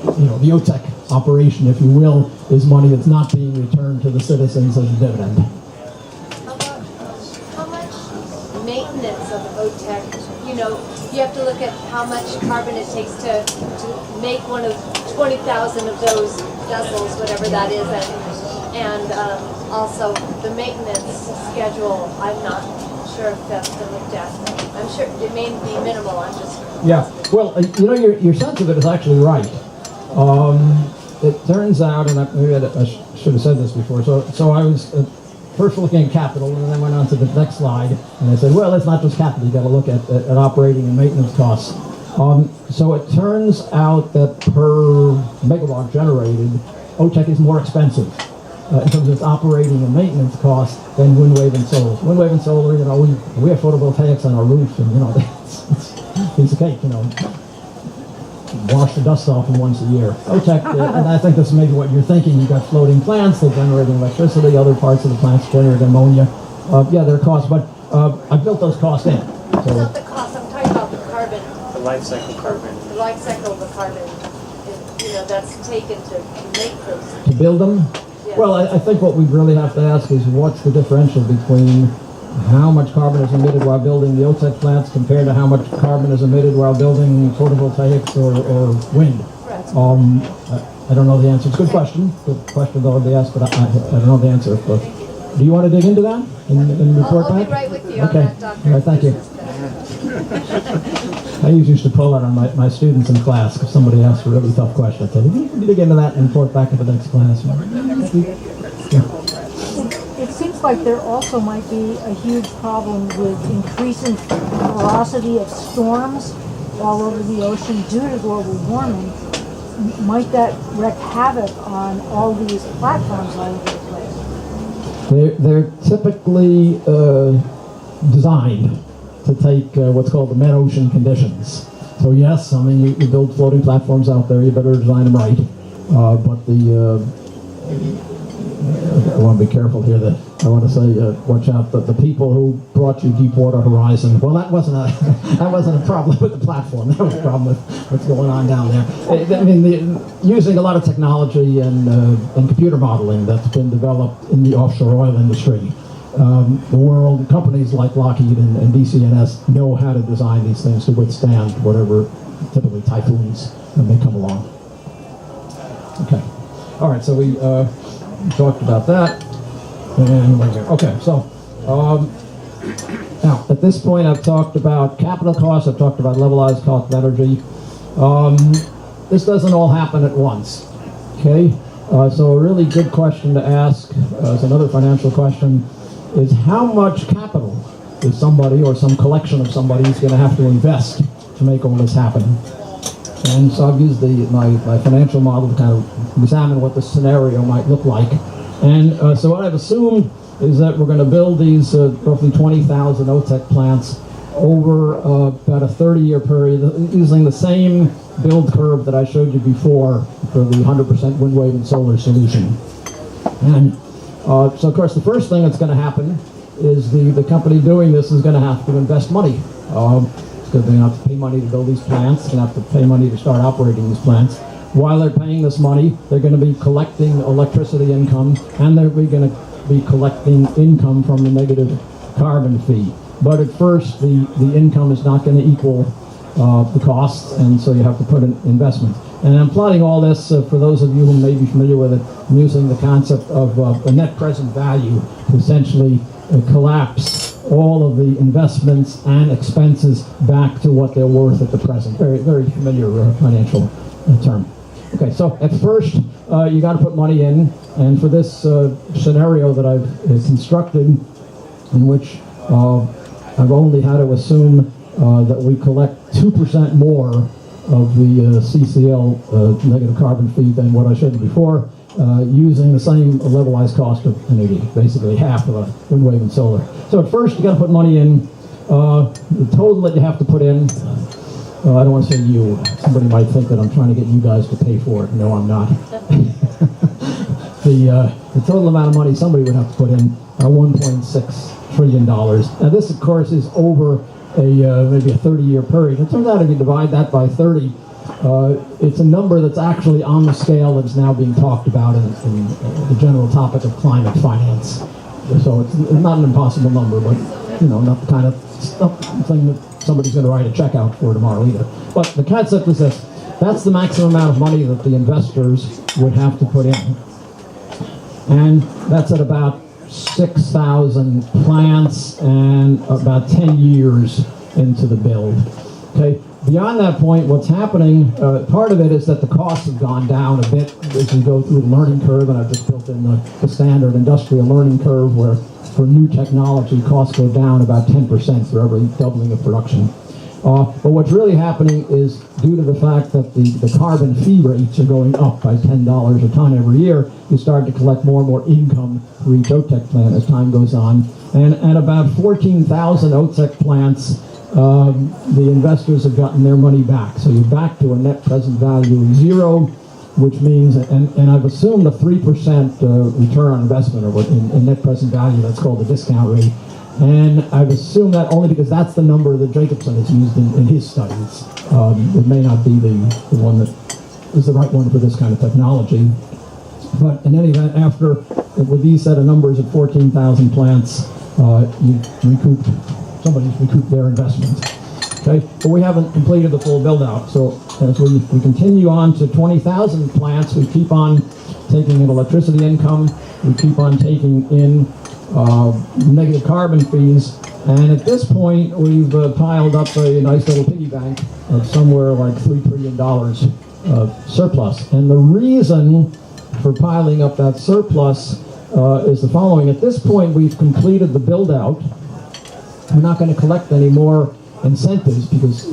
the OTEC operation, if you will, is money that's not being returned to the citizens as a dividend. How much maintenance of OTEC, you have to look at how much carbon it takes to make one of 20,000 of those vessels, whatever that is, and also the maintenance schedule. I'm not sure if that's been looked at. I'm sure it may be minimal. I'm just... Yeah, well, your sense of it is actually right. It turns out, and maybe I should have said this before, so I was first looking at capital, and then went on to the next slide, and I said, well, it's not just capital, you got to look at operating and maintenance costs. So it turns out that per megawatt generated, OTEC is more expensive in terms of its operating and maintenance costs than wind wave and solar. Wind wave and solar, you know, we have photovoltaics on our roof, and you know, it's a piece of cake, you know. Wash the dust off them once a year. OTEC, and I think that's maybe what you're thinking. You've got floating plants that generate electricity, other parts of the plants generate ammonia. Yeah, there are costs, but I built those costs in. It's not the cost, I'm talking about the carbon, The life cycle carbon. the life cycle of the carbon, you know, that's taken to make those. To build them? Yeah. Well, I think what we really have to ask is what's the differential between how much carbon is emitted while building the OTEC plants compared to how much carbon is emitted while building photovoltaics or wind. I don't know the answer. It's a good question. Good question though to be asked, but I don't know the answer. But do you want to dig into that and report I'll back? be right with you Okay. on that, Doctor. All right, thank you. I usually used to pull that on my students in class if somebody asked a really tough question. I'd say, "Will you dig into that and report back at the next class?" Yeah. It seems like there also might be a huge problem with increasing velocity of storms all over the ocean due to global warming. Might that wreak havoc on all these platforms all over the place? They're typically designed to take what's called the mid-ocean conditions. So yes, I mean, you build floating platforms out there, you better design them right. But I want to be careful here. That I want to say, watch out that the people who brought you Deepwater Horizon. Well, that wasn't a problem with the platform. That was a problem with what's going on down there. I mean, using a lot of technology and computer modeling that's been developed in the offshore oil industry. The world companies like Lockheed and DCNS know how to design these things to withstand whatever typically typhoons may come along. Okay. All right. So we talked about that. And okay, so now at this point I've talked about capital costs, I've talked about levelized cost of energy. This doesn't all happen at once, okay? So a really good question to ask, as another financial question, is how much capital is somebody or some collection of somebody is going to have to invest to make all this happen? And so I've used my financial model to kind of examine what the scenario might look like. And so what I've assumed is that we're going to build these roughly 20,000 OTEC plants over about a 30-year period using the same build curve that I showed you before for the 100% wind wave and solar solution. And so of course the first thing that's going to happen is the company doing this is going to have to invest money. It's going to have to pay money to build these plants. It's going to have to pay money to start operating these plants. While they're paying this money, they're going to be collecting electricity income, and they're going to be collecting income from the negative carbon fee. But at first, the income is not going to equal the costs, and so you have to put in investment. And I'm plotting all this for those of you who may be familiar with it. I'm using the concept of a net present value to essentially collapse all of the investments and expenses back to what they're worth at the present. Very, very familiar financial term. Okay, so at first, you got to put money in, and for this scenario that I've constructed, in which I've only had to assume that we collect 2% more of the CCL negative carbon fee than what I showed you before, using the same levelized cost of energy, basically half of a wind wave and solar. So at first, you got to put money in. The total that you have to put in. I don't want to say you. Somebody might think that I'm trying to get you guys to pay for it. No, I'm not. The total amount of money somebody would have to put in $1.6 trillion. Now this, of course, is over maybe a 30-year period. It turns out if you divide that by 30, it's a number that's actually on the scale that's now being talked about in the general topic of climate finance. So it's not an impossible number, but you know, not the kind of thing that somebody's going to write a check out for tomorrow either. But the concept is this. That's the maximum amount of money that the investors would have to put in. And that's at about 6,000 plants and about 10 years into the build. Okay. Beyond that point, what's happening, part of it is that the costs have gone down a bit as we go through the learning curve, and I've just built in the standard industrial learning curve where for new technology, costs go down about 10% for every doubling of production. But what's really happening is due to the fact that the carbon fee rates are going up by $10 a ton every year, you start to collect more and more income for each OTEC plant as time goes on. And about 14,000 OTEC plants, the investors have gotten their money back. So you're back to a net present value of zero, which means, and I've assumed a 3% return on investment, or in net present value, that's called the discount rate. And I've assumed that only because that's the number that Jacobson has used in his studies. It may not be the one that is the right one for this kind of technology. But in any event, after, with these set of numbers at 14,000 plants, somebody's recouped their investment. Okay, but we haven't completed the full build-out. So as we continue on to 20,000 plants, we keep on taking in electricity income, we keep on taking in negative carbon fees, and at this point we've piled up a nice little piggy bank of somewhere like $3 trillion surplus. And the reason for piling up that surplus is the following. At this point we've completed the build-out. We're not going to collect any more incentives because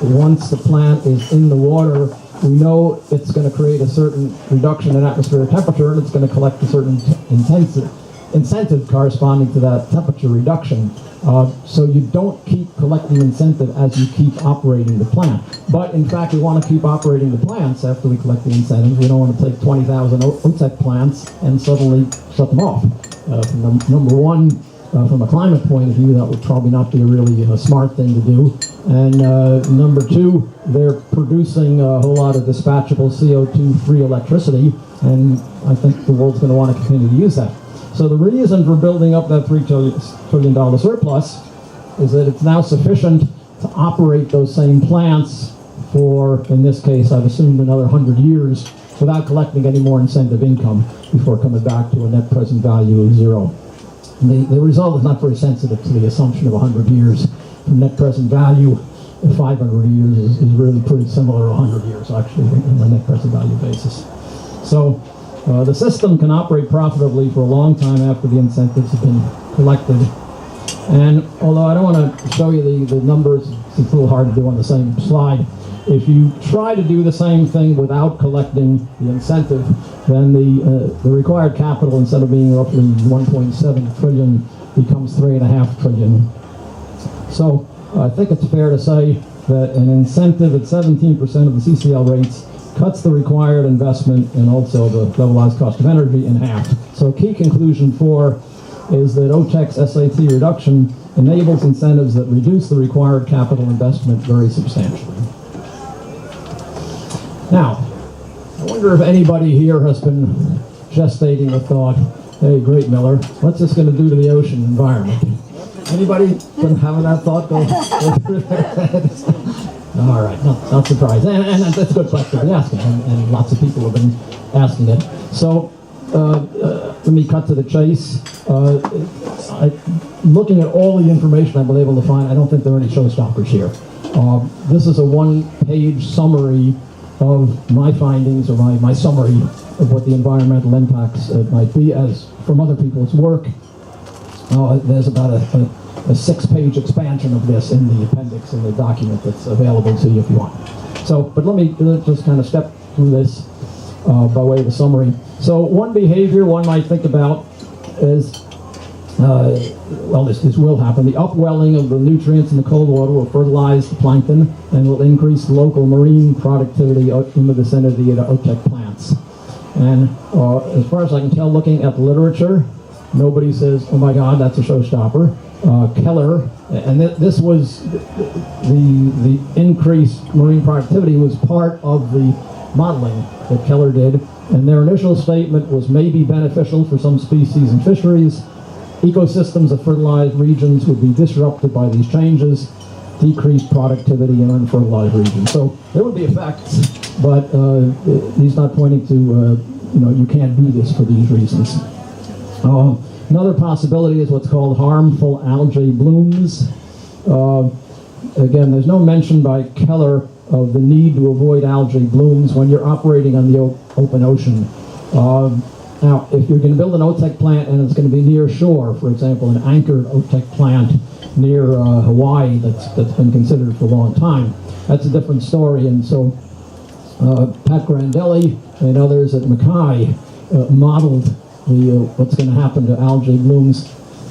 once the plant is in the water, we know it's going to create a certain reduction in atmospheric temperature, and it's going to collect a certain incentive corresponding to that temperature reduction. So you don't keep collecting incentive as you keep operating the plant. But in fact, we want to keep operating the plants after we collect the incentives. We don't want to take 20,000 OTEC plants and suddenly shut them off. Number one, from a climate point of view, that would probably not be a really smart thing to do. And number two, they're producing a whole lot of dispatchable CO2-free electricity, and I think the world's going to want to continue to use that. So the reason for building up that $3 trillion surplus is that it's now sufficient to operate those same plants for, in this case, I've assumed another 100 years without collecting any more incentive income before coming back to a net present value of zero. The result is not very sensitive to the assumption of 100 years. The net present value of 500 years is really pretty similar to 100 years, actually, on a net present value basis. So the system can operate profitably for a long time after the incentives have been collected. And although I don't want to show you the numbers, it's a little hard to do on the same slide. If you try to do the same thing without collecting the incentive, then the required capital, instead of being roughly 1.7 trillion, becomes 3.5 trillion. So I think it's fair to say that an incentive at 17% of the CCL rates cuts the required investment and also the levelized cost of energy in half. So key conclusion 4 is that OTEC's SAT reduction enables incentives that reduce the required capital investment very substantially. Now, I wonder if anybody here has been gestating the thought, hey, great Miller, what's this going to do to the ocean environment? Anybody been having that thought go through their heads? All right, not surprised. And that's a good question to be asking, and lots of people have been asking it. So let me cut to the chase. Looking at all the information I've been able to find, I don't think there are any showstoppers here. This is a one-page summary of my findings, or my summary of what the environmental impacts might be, as from other people's work. There's about a 6-page expansion of this in the appendix in the document that's available to you if you want. So, but let me just kind of step through this by way of a summary. So one behavior one might think about is, well, this will happen. The upwelling of the nutrients in the cold water will fertilize the plankton and will increase local marine productivity in the vicinity of the OTEC plants. And as far as I can tell, looking at the literature, nobody says, oh my God, that's a showstopper. Keller, and this was the increased marine productivity was part of the modeling that Keller did, and their initial statement was maybe beneficial for some species and fisheries. Ecosystems of fertilized regions would be disrupted by these changes, decreased productivity in unfertilized regions. So there would be effects, but he's not pointing to, you can't do this for these reasons. Another possibility is what's called harmful algae blooms. Again, there's no mention by Keller of the need to avoid algae blooms when you're operating on the open ocean. Now, if you're going to build an OTEC plant and it's going to be near shore, for example, an anchored OTEC plant, near Hawaii that's been considered for a long time. That's a different story, and so Pat Grandelli and others at Mackay modeled what's going to happen to algae blooms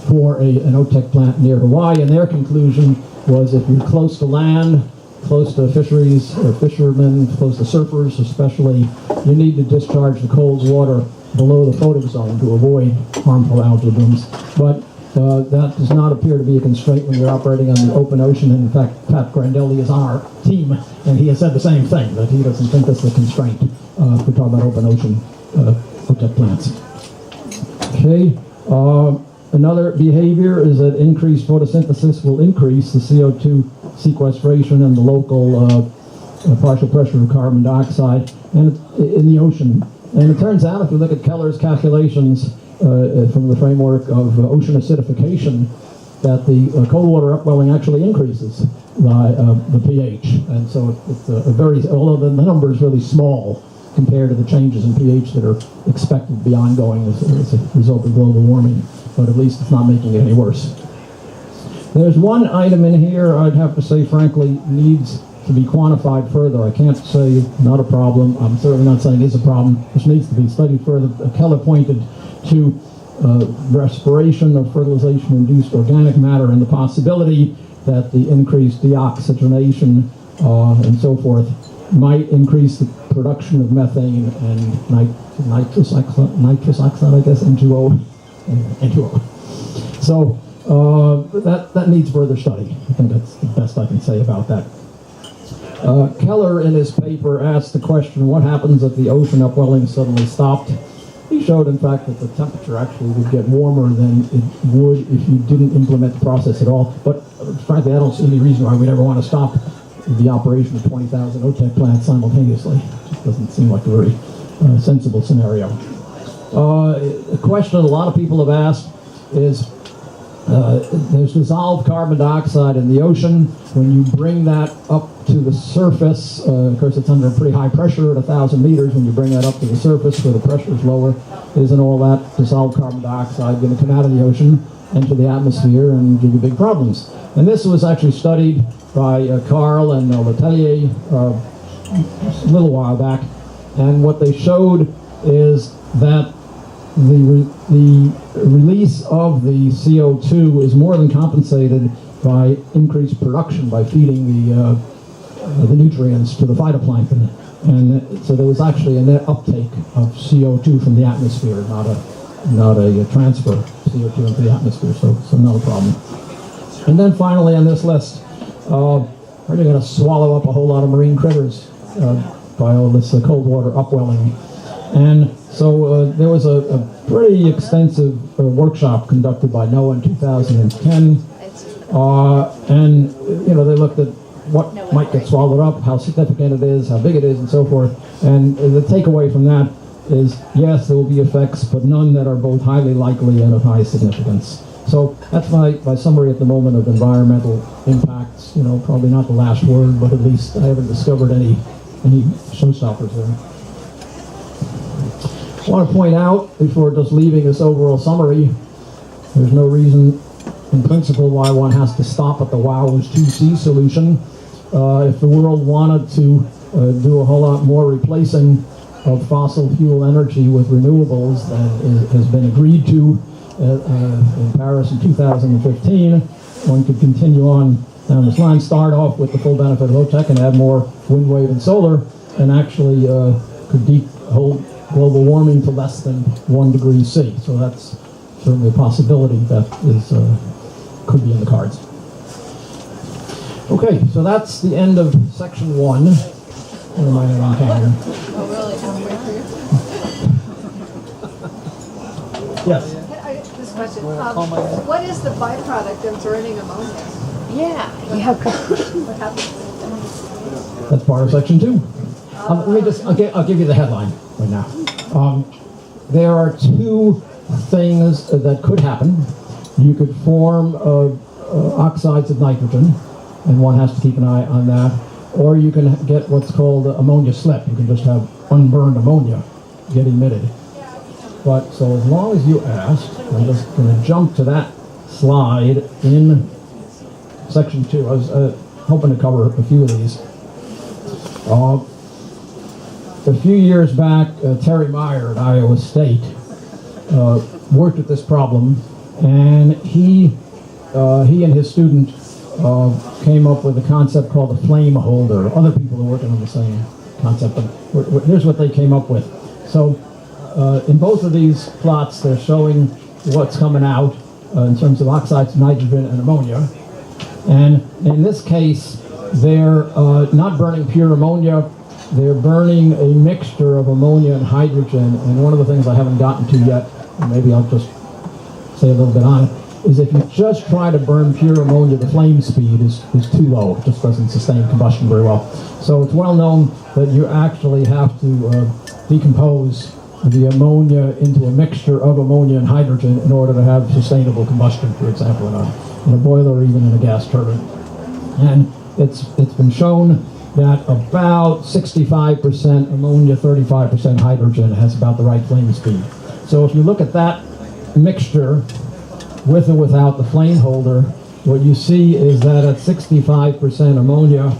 for an OTEC plant near Hawaii, and their conclusion was if you're close to land, close to fisheries or fishermen, close to surfers especially, you need to discharge the cold water below the photic zone to avoid harmful algae blooms. But that does not appear to be a constraint when you're operating on the open ocean. And in fact, Pat Grandelli is on our team, and he has said the same thing, that he doesn't think that's a constraint if we talk about open ocean OTEC plants. Okay. Another behavior is that increased photosynthesis will increase the CO2 sequestration and the local partial pressure of carbon dioxide and in the ocean. And it turns out, if you look at Keller's calculations from the framework of ocean acidification, that the cold water upwelling actually increases the pH. And so it's a very, although the number is really small compared to the changes in pH that are expected to be ongoing as a result of global warming, but at least it's not making it any worse. There's one item in here I'd have to say, frankly, needs to be quantified further. I can't say not a problem. I'm certainly not saying is a problem, which needs to be studied further. Keller pointed to respiration of fertilization-induced organic matter and the possibility that the increased deoxygenation and so forth might increase the production of methane and nitrous oxide, I guess, N2O. So that needs further study. I think that's the best I can say about that. Keller, in his paper, asked the question, what happens if the ocean upwelling suddenly stopped? He showed, in fact, that the temperature actually would get warmer than it would if you didn't implement the process at all. But frankly, I don't see any reason why we'd ever want to stop the operation of 20,000 OTEC plants simultaneously. It just doesn't seem like a very sensible scenario. A question a lot of people have asked is, there's dissolved carbon dioxide in the ocean. When you bring that up to the surface, of course it's under a pretty high pressure at 1,000 meters. When you bring that up to the surface where the pressure is lower, isn't all that dissolved carbon dioxide going to come out of the ocean, enter the atmosphere, and give you big problems? And this was actually studied by Carl and Letelier a little while back. And what they showed is that the release of the CO2 is more than compensated by increased production by feeding the nutrients to the phytoplankton. And so there was actually a net uptake of CO2 from the atmosphere, not a transfer of CO2 into the atmosphere, so not a problem. And then finally on this list, we're going to swallow up a whole lot of marine critters by all this cold water upwelling. And so there was a pretty extensive workshop conducted by NOAA in 2010, and they looked at what might get swallowed up, how significant it is, how big it is, and so forth. And the takeaway from that is, yes, there will be effects, but none that are both highly likely and of high significance. So that's my summary at the moment of environmental impacts. Probably not the last word, but at least I haven't discovered any showstoppers there. I want to point out, before just leaving this overall summary, there's no reason in principle why one has to stop at the WOW's 2C solution. If the world wanted to do a whole lot more replacing of fossil fuel energy with renewables than has been agreed to in Paris in 2015, one could continue on down this line, start off with the full benefit of OTEC and add more wind, wave, and solar, and actually could hold global warming to less than 1 degree C. So that's certainly a possibility that could be in the cards. Okay, so that's the end of section 1. Where am I on time here? Yes. This question, what is the byproduct of burning ammonia? Yeah. What happens? That's part of section 2. I'll give you the headline right now. There are 2 things that could happen. You could form oxides of nitrogen, and one has to keep an eye on that. Or you can get what's called ammonia slip. You can just have unburned ammonia get emitted. But so as long as you ask, I'm just going to jump to that slide in section 2. I was hoping to cover a few of these. A few years back, Terry Meyer at Iowa State worked at this problem, and he and his student came up with a concept called a flame holder. Other people are working on the same concept, but here's what they came up with. So in both of these plots, they're showing what's coming out in terms of oxides, nitrogen, and ammonia. And in this case, they're not burning pure ammonia. They're burning a mixture of ammonia and hydrogen. And one of the things I haven't gotten to yet, and maybe I'll just say a little bit on it, is if you just try to burn pure ammonia, the flame speed is too low. It just doesn't sustain combustion very well. So it's well known that you actually have to decompose the ammonia into a mixture of ammonia and hydrogen in order to have sustainable combustion, for example, in a boiler or even in a gas turbine. And it's been shown that about 65% ammonia, 35% hydrogen has about the right flame speed. So if you look at that mixture with or without the flame holder, what you see is that at 65% ammonia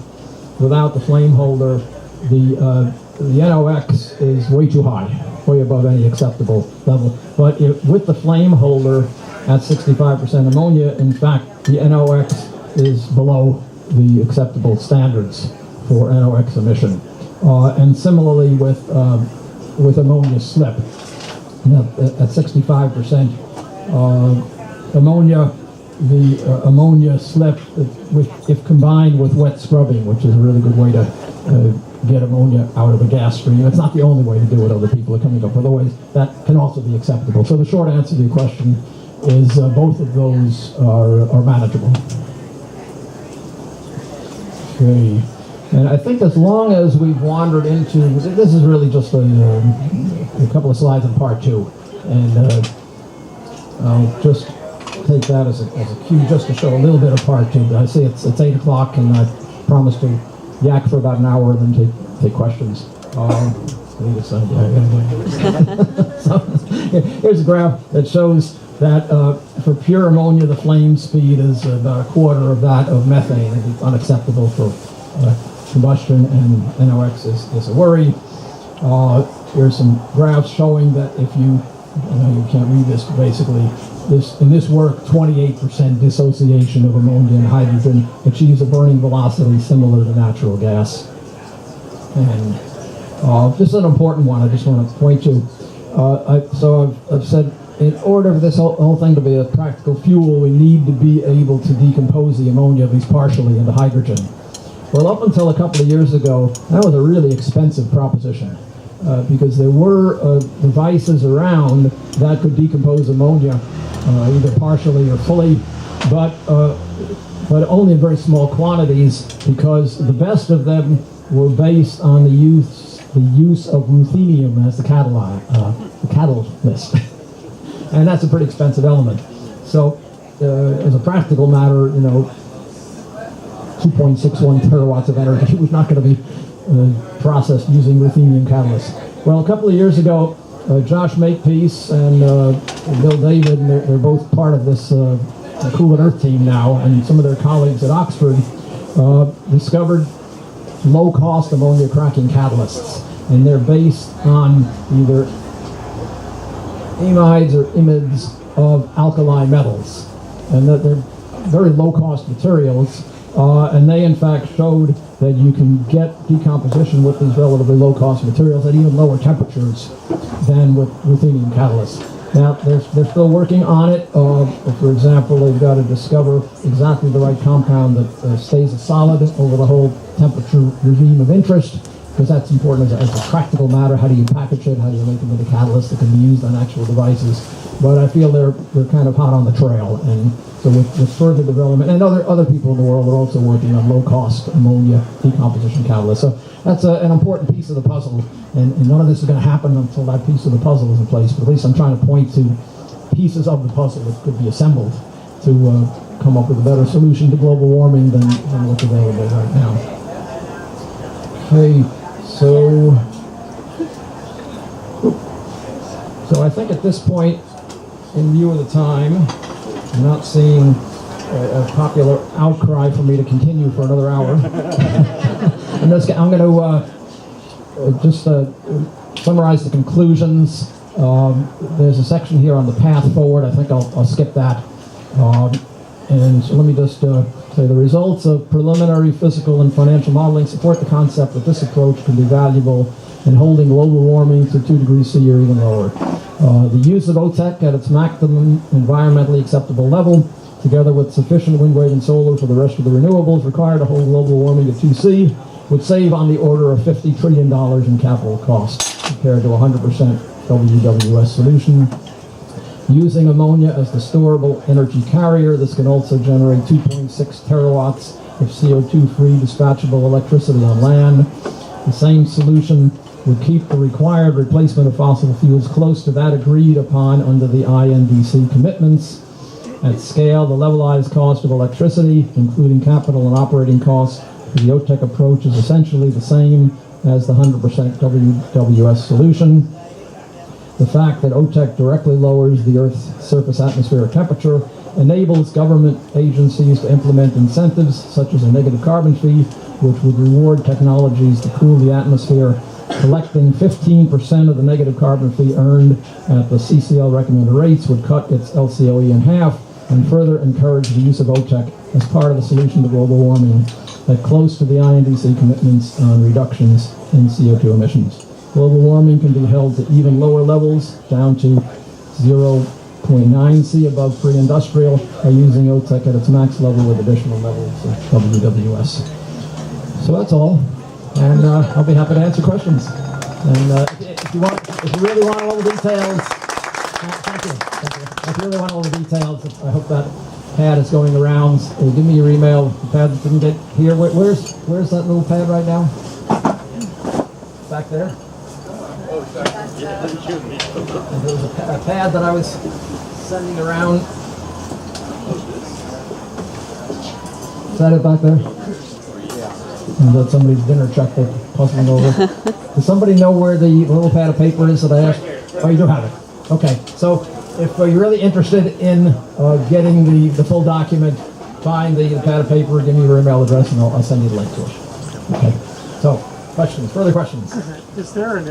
without the flame holder, the NOx is way too high, way above any acceptable level. But with the flame holder at 65% ammonia, in fact, the NOx is below the acceptable standards for NOx emission. And similarly with ammonia slip. At 65% ammonia, the ammonia slip, if combined with wet scrubbing, which is a really good way to get ammonia out of a gas stream. It's not the only way to do it. Other people are coming up with other ways that can also be acceptable. So the short answer to your question is both of those are manageable. Okay. And I think as long as we've wandered into, this is really just a couple of slides in part 2. And I'll just take that as a cue just to show a little bit of part 2. I see it's 8 o'clock and I promised to yak for about an hour and then take questions. So here's a graph that shows that for pure ammonia, the flame speed is about a quarter of that of methane. It's unacceptable for combustion, and NOx is a worry. Here's some graphs showing that if you can't read this, but basically in this work, 28% dissociation of ammonia and hydrogen achieves a burning velocity similar to natural gas. And this is an important one I just want to point to. So I've said in order for this whole thing to be a practical fuel, we need to be able to decompose the ammonia, at least partially, into hydrogen. Well, up until a couple of years ago, that was a really expensive proposition because there were devices around that could decompose ammonia either partially or fully, but only in very small quantities because the best of them were based on the use of ruthenium as the catalyst. And that's a pretty expensive element. So as a practical matter, 2.61 terawatts of energy was not going to be processed using ruthenium catalysts. Well, a couple of years ago, Josh Makepeace and Bill David, and they're both part of this Cool and Earth team now, and some of their colleagues at Oxford discovered low-cost ammonia cracking catalysts. And they're based on either amides or imides of alkali metals. And that they're very low-cost materials. And they, in fact, showed that you can get decomposition with these relatively low-cost materials at even lower temperatures than with ruthenium catalysts. Now, they're still working on it. For example, they've got to discover exactly the right compound that stays a solid over the whole temperature regime of interest, because that's important as a practical matter. How do you package it? How do you make them into catalysts that can be used on actual devices? But I feel they're kind of hot on the trail, and so with further development, and other people in the world are also working on low-cost ammonia decomposition catalysts. So that's an important piece of the puzzle, and none of this is going to happen until that piece of the puzzle is in place. But at least I'm trying to point to pieces of the puzzle that could be assembled to come up with a better solution to global warming than what's available right now. Okay, so I think at this point, in view of the time, I'm not seeing a popular outcry for me to continue for another hour. I'm going to just summarize the conclusions. There's a section here on the path forward. I think I'll skip that. And so let me just say the results of preliminary physical and financial modeling support the concept that this approach can be valuable in holding global warming to 2 degrees C or even lower. The use of OTEC at its maximum environmentally acceptable level, together with sufficient wind, wave, and solar for the rest of the renewables required to hold global warming at 2C, would save on the order of $50 trillion in capital costs compared to 100% WWS solution. Using ammonia as the storable energy carrier, this can also generate 2.6 terawatts of CO2-free dispatchable electricity on land. The same solution would keep the required replacement of fossil fuels close to that agreed upon under the INDC commitments. At scale, the levelized cost of electricity, including capital and operating costs, for the OTEC approach is essentially the same as the 100% WWS solution. The fact that OTEC directly lowers the Earth's surface atmospheric temperature enables government agencies to implement incentives such as a negative carbon fee, which would reward technologies to cool the atmosphere. Collecting 15% of the negative carbon fee earned at the CCL recommended rates would cut its LCOE in half and further encourage the use of OTEC as part of the solution to global warming at close to the INDC commitments on reductions in CO2 emissions. Global warming can be held to even lower levels, down to 0.9 C above pre-industrial, by using OTEC at its max level with additional levels of WWS. So that's all, and I'll be happy to answer questions. And if you really want all the details, thank you. If you really want all the details, I hope that pad is going around. Give me your email. The pad didn't get here. Where's that little pad right now? Back there. And there was a pad that I was sending around. Is that it back there? Is that somebody's dinner check they're puzzling over? Does somebody know where the little pad of paper is that I asked? Oh, you do have it. Okay, so if you're really interested in getting the full document, find the pad of paper, give me your email address, and I'll send you the link to it. Okay, so questions, further questions? Is there an